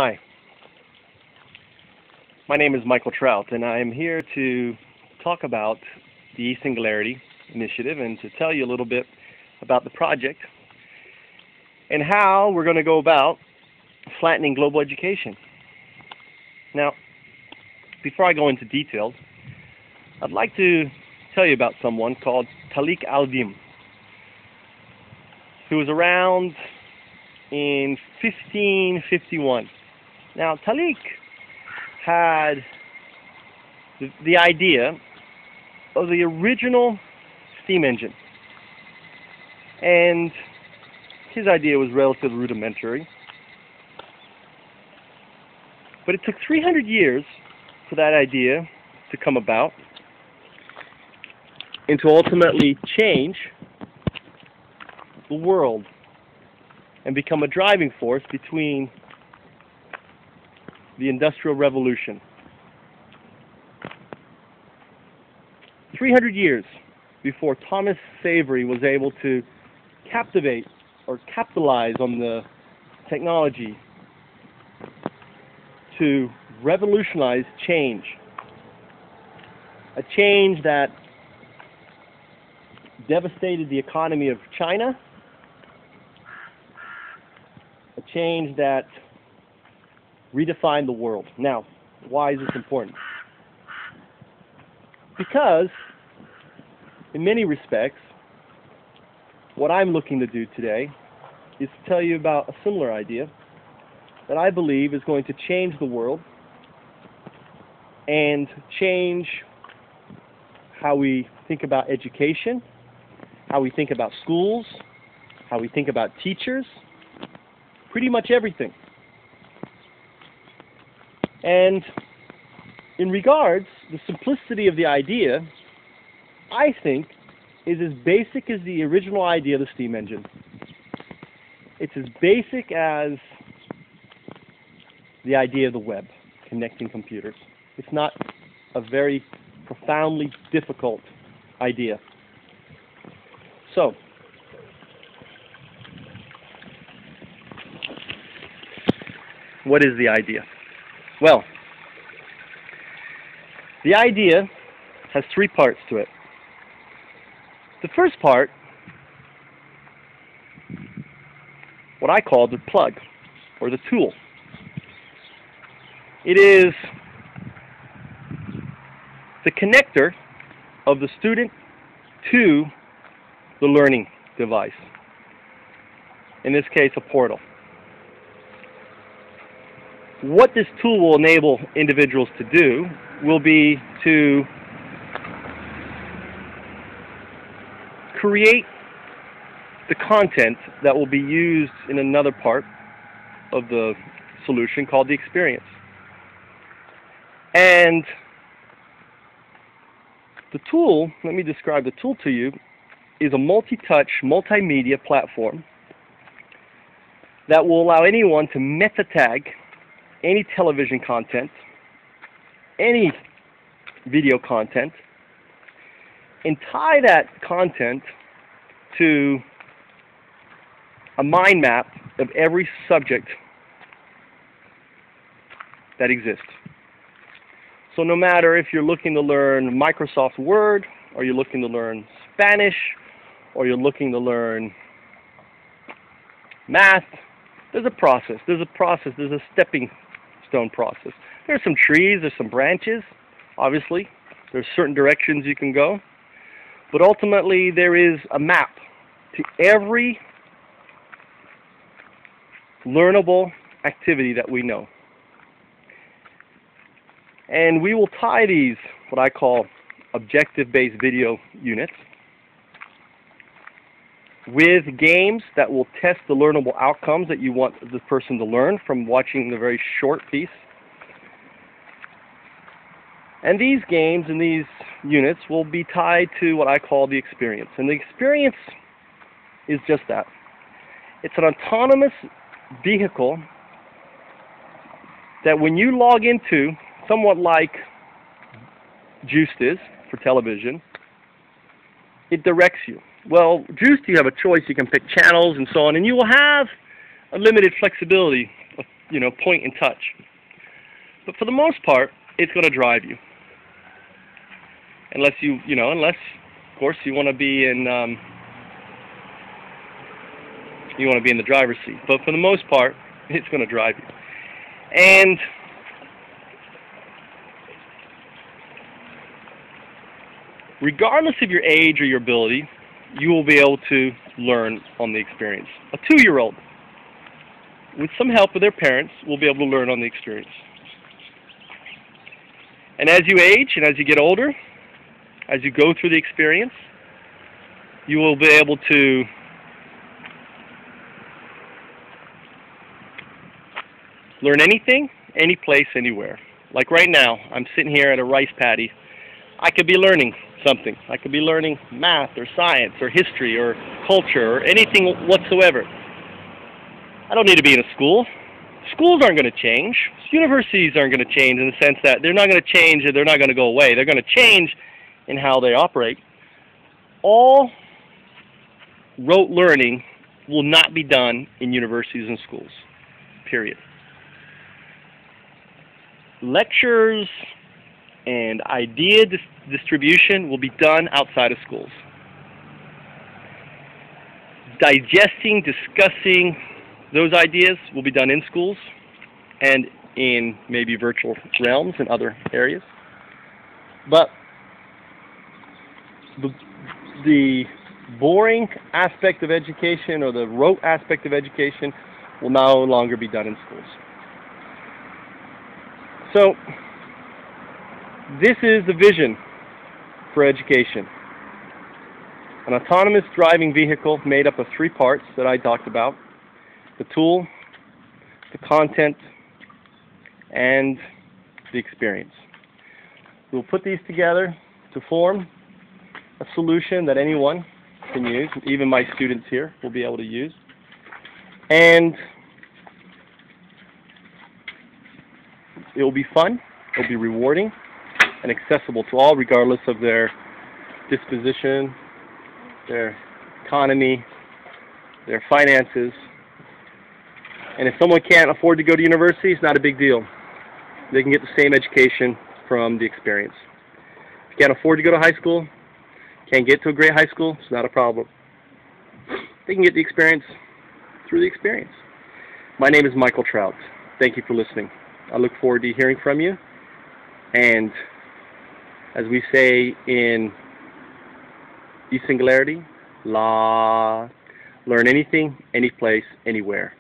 Hi, my name is Michael Trout, and I am here to talk about the eSingularity initiative and to tell you a little bit about the project and how we're going to go about flattening global education. Now, before I go into details, I'd like to tell you about someone called Taqi, who was around in 1551. Now, Taqi had the idea of the original steam engine, and his idea was relatively rudimentary, but it took 300 years for that idea to come about and to ultimately change the world and become a driving force between the Industrial Revolution. 300 years before Thomas Savery was able to captivate or capitalize on the technology to revolutionize change. A change that devastated the economy of China, a change that redefined the world. Now, why is this important? Because, in many respects, what I'm looking to do today is to tell you about a similar idea that I believe is going to change the world and change how we think about education, how we think about schools, how we think about teachers, pretty much everything. And in regards, the simplicity of the idea, I think, is as basic as the original idea of the steam engine. It's as basic as the idea of the web, connecting computers. It's not a very profoundly difficult idea. So, what is the idea? Well, the idea has three parts to it. The first part, what I call the plug, or the tool. It is the connector of the student to the learning device. In this case, a portal. What this tool will enable individuals to do will be to create the content that will be used in another part of the solution called the experience. And the tool, let me describe the tool to you, is a multi-touch, multimedia platform that will allow anyone to meta tag any television content, any video content, and tie that content to a mind map of every subject that exists. So no matter if you're looking to learn Microsoft Word, or you're looking to learn Spanish, or you're looking to learn math, there's a process, there's a stepping stone process. There's some trees, there's some branches, obviously. There's certain directions you can go. But ultimately, there is a map to every learnable activity that we know. And we will tie these, what I call objective-based video units, with games that will test the learnable outcomes that you want the person to learn from watching the very short piece. And these games and these units will be tied to what I call the experience. And the experience is just that. It's an autonomous vehicle that when you log into, somewhat like Juiced is for television, it directs you. Well, Juiced, you have a choice. You can pick channels and so on, and you will have a limited flexibility point and touch. But for the most part, it's going to drive you. Unless unless, of course, you want to be in the driver's seat. But for the most part, it's going to drive you. And regardless of your age or your ability, you will be able to learn on the experience. A 2-year-old, with some help with their parents, will be able to learn on the experience. And as you age and as you get older, as you go through the experience, you will be able to learn anything, any place, anywhere. Like right now, I'm sitting here at a rice paddy. I could be learning something. I could be learning math or science or history or culture or anything whatsoever. I don't need to be in a school. Schools aren't going to change. Universities aren't going to change in the sense that they're not going to change or they're not going to go away. They're going to change in how they operate. All rote learning will not be done in universities and schools, period. Lectures and idea distribution will be done outside of schools. Digesting, discussing those ideas will be done in schools and in maybe virtual realms and other areas. But the boring aspect of education or the rote aspect of education will no longer be done in schools. So, this is the vision for education. An autonomous driving vehicle made up of 3 parts that I talked about: the tool, the content, and the experience. We'll put these together to form a solution that anyone can use, even my students here will be able to use. And it will be fun, it will be rewarding, and accessible to all regardless of their disposition, their economy, their finances. And if someone can't afford to go to university, it's not a big deal. They can get the same education from the experience. If you can't afford to go to high school, can't get to a great high school, it's not a problem. They can get the experience through the experience. My name is Michael Trout. Thank you for listening. I look forward to hearing from you. And as we say in eSingularity, learn anything, any place, anywhere.